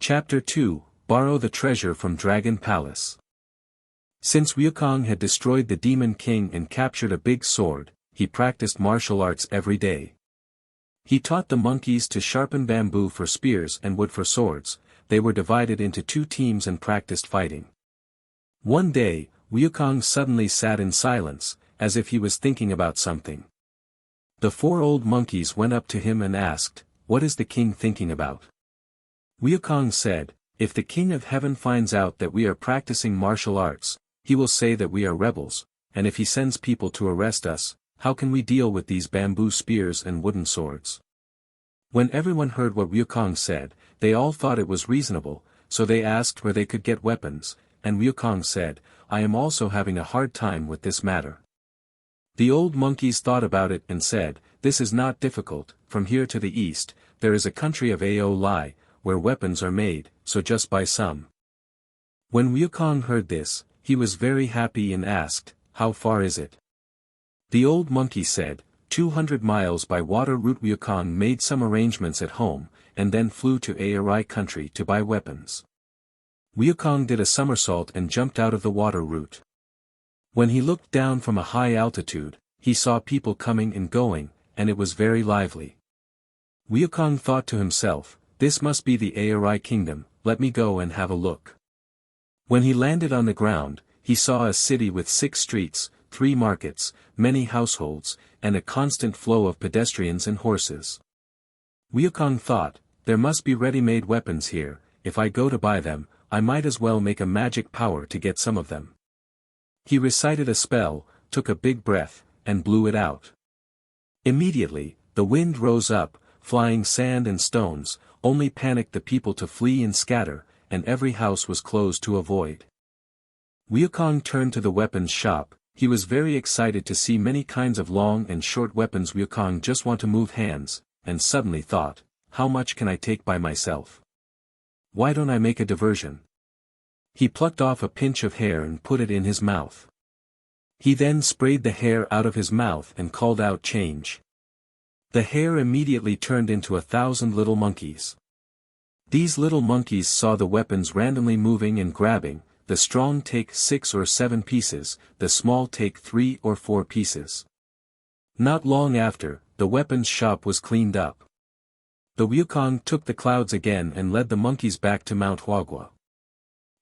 Chapter 2, Borrow the Treasure from Dragon Palace. Since WuKong had destroyed the Demon King and captured a big sword, he practiced martial arts every day. He taught the monkeys to sharpen bamboo for spears and wood for swords. They were divided into 2 teams and practiced fighting. One day, WuKong suddenly sat in silence, as if he was thinking about something. The 4 old monkeys went up to him and asked, "What is the king thinking about?" WuKong said, "If the King of Heaven finds out that we are practicing martial arts, he will say that we are rebels, and if he sends people to arrest us, how can we deal with these bamboo spears and wooden swords?" When everyone heard what WuKong said, they all thought it was reasonable, so they asked where they could get weapons, and WuKong said, "I am also having a hard time with this matter." The old monkeys thought about it and said, "This is not difficult. From here to the east, there is a country of Aorai, where weapons are made, so just buy some." When WuKong heard this, he was very happy and asked, "How far is it?" The old monkey said, 200 miles by water route. WuKong made some arrangements at home, and then flew to Aorai country to buy weapons. WuKong did a somersault and jumped out of the water route. When he looked down from a high altitude, he saw people coming and going, and it was very lively. WuKong thought to himself, "This must be the Aorai Kingdom, let me go and have a look." When he landed on the ground, he saw a city with 6 streets, 3 markets, many households, and a constant flow of pedestrians and horses. WuKong thought, "There must be ready-made weapons here. If I go to buy them, I might as well make a magic power to get some of them." He recited a spell, took a big breath, and blew it out. Immediately, the wind rose up, flying sand and stones, only panicked the people to flee and scatter, and every house was closed to avoid. WuKong turned to the weapons shop. He was very excited to see many kinds of long and short weapons. WuKong just want to move hands, and suddenly thought, "How much can I take by myself? Why don't I make a diversion?" He plucked off a pinch of hair and put it in his mouth. He then sprayed the hair out of his mouth and called out, "Change." The hair immediately turned into 1,000 little monkeys. These little monkeys saw the weapons randomly moving and grabbing. The strong take 6 or 7 pieces, the small take 3 or 4 pieces. Not long after, the weapons shop was cleaned up. The WuKong took the clouds again and led the monkeys back to Mount Huaguo.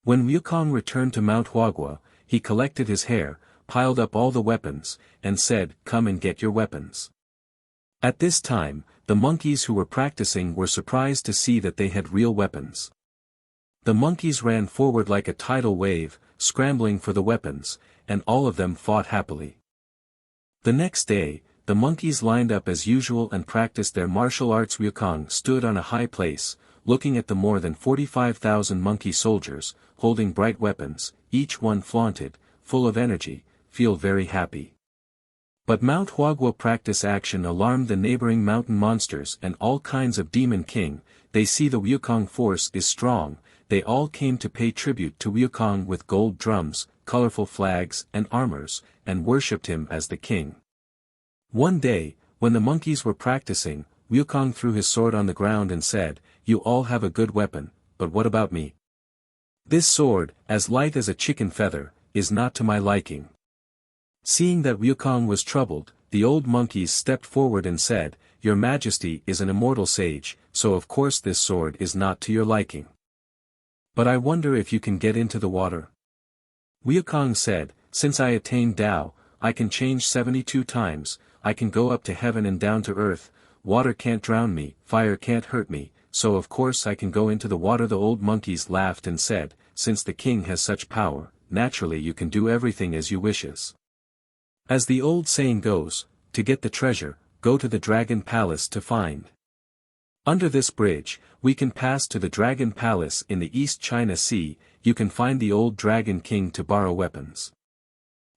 When WuKong returned to Mount Huaguo, he collected his hair, piled up all the weapons, and said, "Come and get your weapons." At this time, the monkeys who were practicing were surprised to see that they had real weapons. The monkeys ran forward like a tidal wave, scrambling for the weapons, and all of them fought happily. The next day, the monkeys lined up as usual and practiced their martial arts. WuKong stood on a high place, looking at the more than 45,000 monkey soldiers, holding bright weapons, each one flaunted, full of energy, feel very happy. But Mount Huaguo practice action alarmed the neighboring mountain monsters and all kinds of Demon King. They see the WuKong force is strong. They all came to pay tribute to WuKong with gold drums, colorful flags and armors, and worshipped him as the king. One day, when the monkeys were practicing, WuKong threw his sword on the ground and said, "You all have a good weapon, but what about me? This sword, as light as a chicken feather, is not to my liking." Seeing that WuKong was troubled, the old monkeys stepped forward and said, "Your Majesty is an immortal sage, so of course this sword is not to your liking. But I wonder if you can get into the water." WuKong said, "Since I attained Tao, I can change 72 times, I can go up to heaven and down to earth, water can't drown me, fire can't hurt me, so of course I can go into the water." The old monkeys laughed and said, "Since the king has such power, naturally you can do everything as you wishes. As the old saying goes, to get the treasure, go to the Dragon Palace to find. Under this bridge, we can pass to the Dragon Palace in the East China Sea. You can find the old Dragon King to borrow weapons."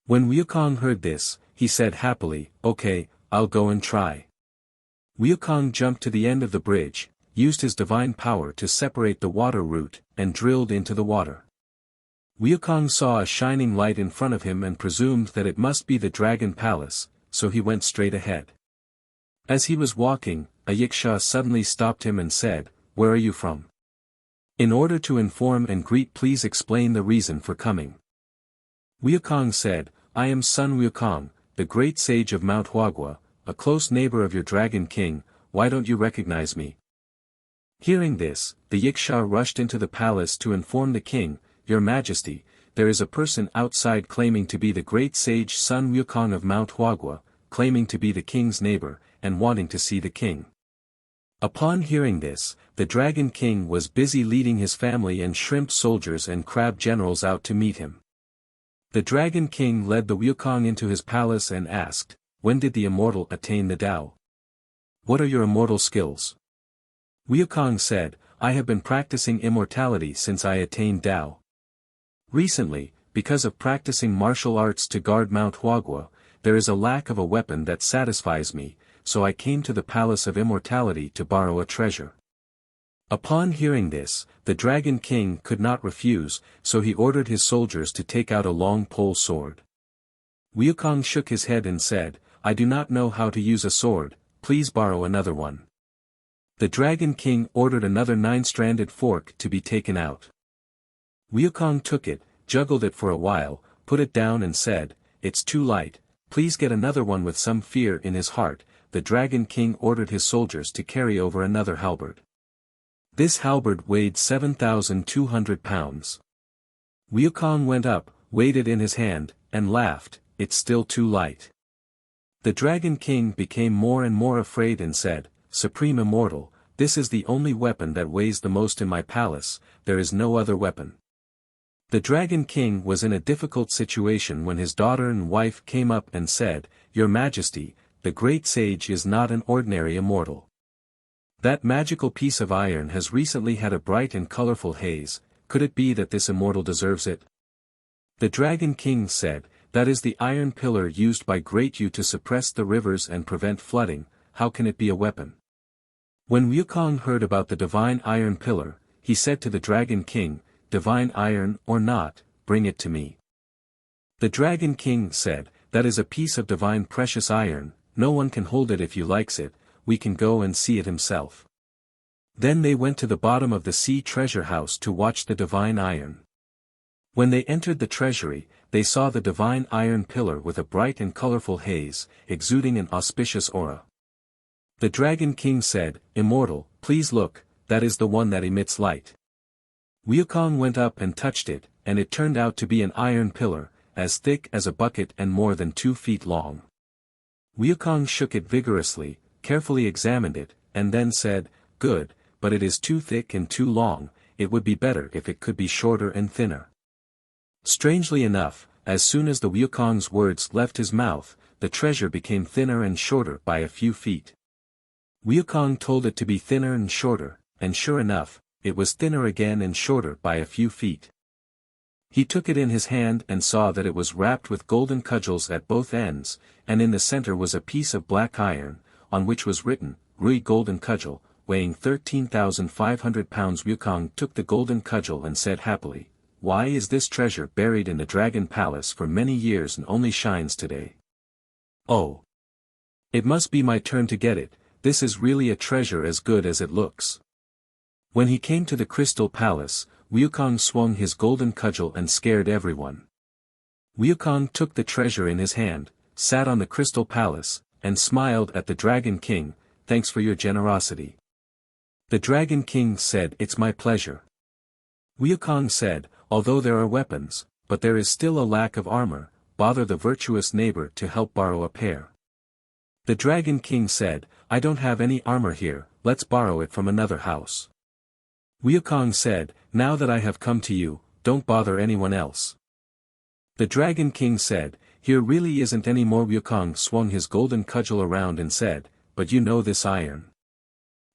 When WuKong heard this, he said happily, "Okay, I'll go and try." WuKong jumped to the end of the bridge, used his divine power to separate the water route, and drilled into the water. WuKong saw a shining light in front of him and presumed that it must be the Dragon Palace, so he went straight ahead. As he was walking, a rickshaw suddenly stopped him and said, "Where are you from?" In order to inform and greet, please explain the reason for coming. Wukong said, I am Sun Wukong, the great sage of Mount Huaguo, a close neighbor of your Dragon King. Why don't you recognize me? Hearing this, the Yiksha rushed into the palace to inform the king, Your Majesty, there is a person outside claiming to be the great sage Sun Wukong of Mount Huaguo, claiming to be the king's neighbor, and wanting to see the king. Upon hearing this, the Dragon King was busy leading his family and shrimp soldiers and crab generals out to meet him. The Dragon King led the Wukong into his palace and asked, When did the immortal attain the Tao? What are your immortal skills? Wukong said, I have been practicing immortality since I attained Tao. Recently, because of practicing martial arts to guard Mount Huaguo, there is a lack of a weapon that satisfies me, so I came to the Palace of Immortality to borrow a treasure. Upon hearing this, the Dragon King could not refuse, so he ordered his soldiers to take out a long pole sword. Wukong shook his head and said, I do not know how to use a sword, please borrow another one. The Dragon King ordered another 9-stranded fork to be taken out. Wukong took it, juggled it for a while, put it down and said, It's too light, please get another one. With some fear in his heart, the Dragon King ordered his soldiers to carry over another halberd. This halberd weighed 7,200 pounds. Wukong went up, weighed it in his hand, and laughed, It's still too light. The Dragon King became more and more afraid and said, Supreme Immortal, this is the only weapon that weighs the most in my palace, there is no other weapon. The Dragon King was in a difficult situation when his daughter and wife came up and said, Your Majesty, the great sage is not an ordinary immortal. That magical piece of iron has recently had a bright and colorful haze, could it be that this immortal deserves it? The Dragon King said, That is the iron pillar used by Great Yu to suppress the rivers and prevent flooding, how can it be a weapon? When Wukong heard about the divine iron pillar, he said to the Dragon King, Divine iron or not, bring it to me. The Dragon King said, That is a piece of divine precious iron, no one can hold it if you likes it, we can go and see it himself. Then they went to the bottom of the sea treasure house to watch the divine iron. When they entered the treasury, they saw the divine iron pillar with a bright and colorful haze, exuding an auspicious aura. The Dragon King said, Immortal, please look, that is the one that emits light. Wukong went up and touched it, and it turned out to be an iron pillar, as thick as a bucket and more than 2 feet long. Wukong shook it vigorously, carefully examined it, and then said, Good, but it is too thick and too long, it would be better if it could be shorter and thinner. Strangely enough, as soon as the Wukong's words left his mouth, the treasure became thinner and shorter by a few feet. Wukong told it to be thinner and shorter, and sure enough, it was thinner again and shorter by a few feet. He took it in his hand and saw that it was wrapped with golden cudgels at both ends, and in the center was a piece of black iron, on which was written, Ruyi Golden Cudgel, weighing 13,500 pounds. Wukong took the golden cudgel and said happily, Why is this treasure buried in the Dragon Palace for many years and only shines today? Oh! It must be my turn to get it, this is really a treasure as good as it looks. When he came to the Crystal Palace, Wukong swung his golden cudgel and scared everyone. Wukong took the treasure in his hand, sat on the Crystal Palace, and smiled at the Dragon King, Thanks for your generosity. The Dragon King said, It's my pleasure. Wukong said, Although there are weapons, but there is still a lack of armor, bother the virtuous neighbor to help borrow a pair. The Dragon King said, I don't have any armor here, let's borrow it from another house. Wukong said, Now that I have come to you, don't bother anyone else. The Dragon King said, Here really isn't any more. Wukong swung his golden cudgel around and said, But you know this iron.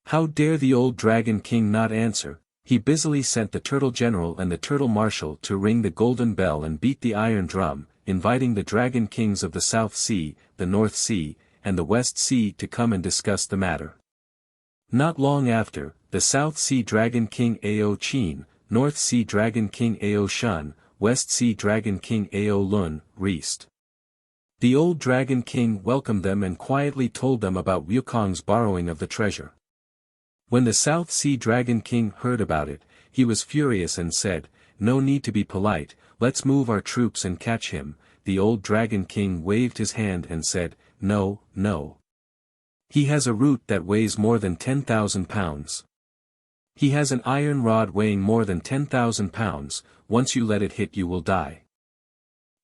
How dare the old Dragon King not answer? He busily sent the Turtle General and the Turtle Marshal to ring the golden bell and beat the iron drum, inviting the Dragon Kings of the South Sea, the North Sea, and the West Sea to come and discuss the matter. Not long after, the South Sea Dragon King Ao Qin, North Sea Dragon King Ao Shun, West Sea Dragon King Ao Lun, reached. The old Dragon King welcomed them and quietly told them about Wukong's borrowing of the treasure. When the South Sea Dragon King heard about it, he was furious and said, "No need to be polite, let's move our troops and catch him." The old Dragon King waved his hand and said, "No, no. He has a root that weighs more than 10,000 pounds. He has an iron rod weighing more than 10,000 pounds, once you let it hit you will die."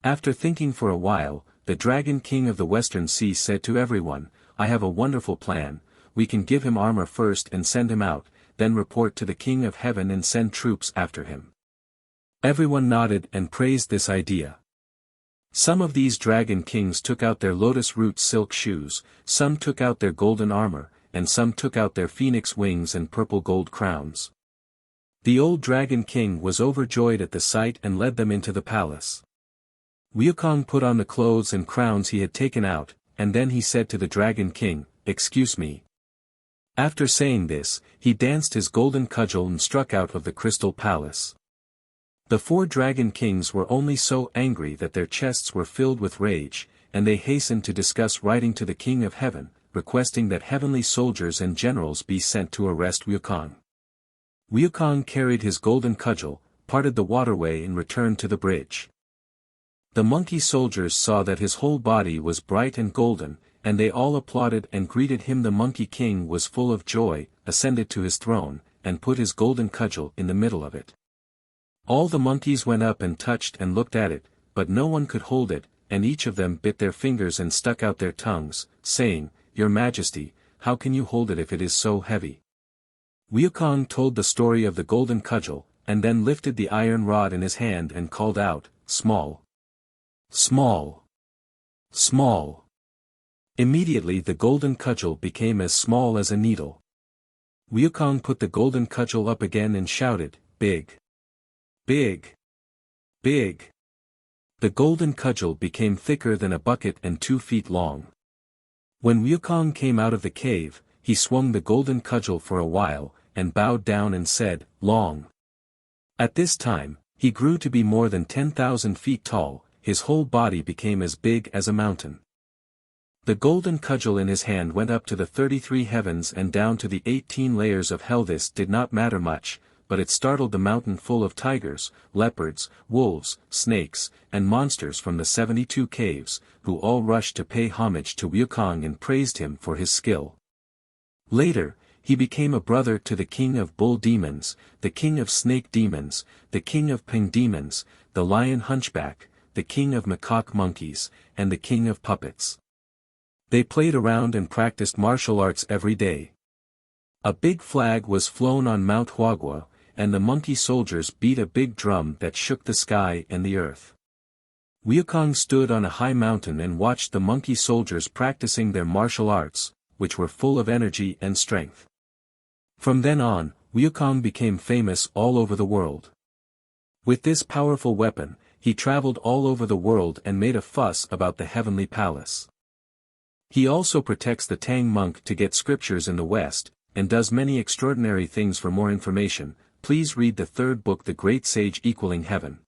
After thinking for a while, the Dragon King of the Western Sea said to everyone, "I have a wonderful plan. We can give him armor first and send him out, then report to the King of Heaven and send troops after him." Everyone nodded and praised this idea. Some of these Dragon Kings took out their lotus root silk shoes, some took out their golden armor, and some took out their phoenix wings and purple gold crowns. The old Dragon King was overjoyed at the sight and led them into the palace. Wukong put on the clothes and crowns he had taken out, and then he said to the Dragon King, "Excuse me." After saying this, he danced his golden cudgel and struck out of the crystal palace. The 4 Dragon Kings were only so angry that their chests were filled with rage, and they hastened to discuss writing to the King of Heaven, requesting that heavenly soldiers and generals be sent to arrest Wukong. Wukong carried his golden cudgel, parted the waterway and returned to the bridge. The monkey soldiers saw that his whole body was bright and golden, and they all applauded and greeted him. The Monkey King was full of joy, ascended to his throne, and put his golden cudgel in the middle of it. All the monkeys went up and touched and looked at it, but no one could hold it, and each of them bit their fingers and stuck out their tongues, saying, "Your Majesty, how can you hold it if it is so heavy?" Wukong told the story of the golden cudgel, and then lifted the iron rod in his hand and called out, "Small! Small! Small!" Immediately the golden cudgel became as small as a needle. Wukong put the golden cudgel up again and shouted, "Big! Big! Big!" The golden cudgel became thicker than a bucket and 2 feet long. When Wukong came out of the cave, he swung the golden cudgel for a while, and bowed down and said, "Long." At this time, he grew to be more than 10,000 feet tall, his whole body became as big as a mountain. The golden cudgel in his hand went up to the 33 heavens and down to the 18 layers of hell. This did not matter much, but it startled the mountain full of tigers, leopards, wolves, snakes, and monsters from the 72 caves, who all rushed to pay homage to Wukong and praised him for his skill. Later, he became a brother to the king of bull demons, the king of snake demons, the king of ping demons, the lion hunchback, the king of macaque monkeys, and the king of puppets. They played around and practiced martial arts every day. A big flag was flown on Mount Huaguo, and the monkey soldiers beat a big drum that shook the sky and the earth. Wukong stood on a high mountain and watched the monkey soldiers practicing their martial arts, which were full of energy and strength. From then on, Wukong became famous all over the world. With this powerful weapon, he traveled all over the world and made a fuss about the heavenly palace. He also protects the Tang monk to get scriptures in the West, and does many extraordinary things. For more information, please read the 3rd book, The Great Sage Equaling Heaven.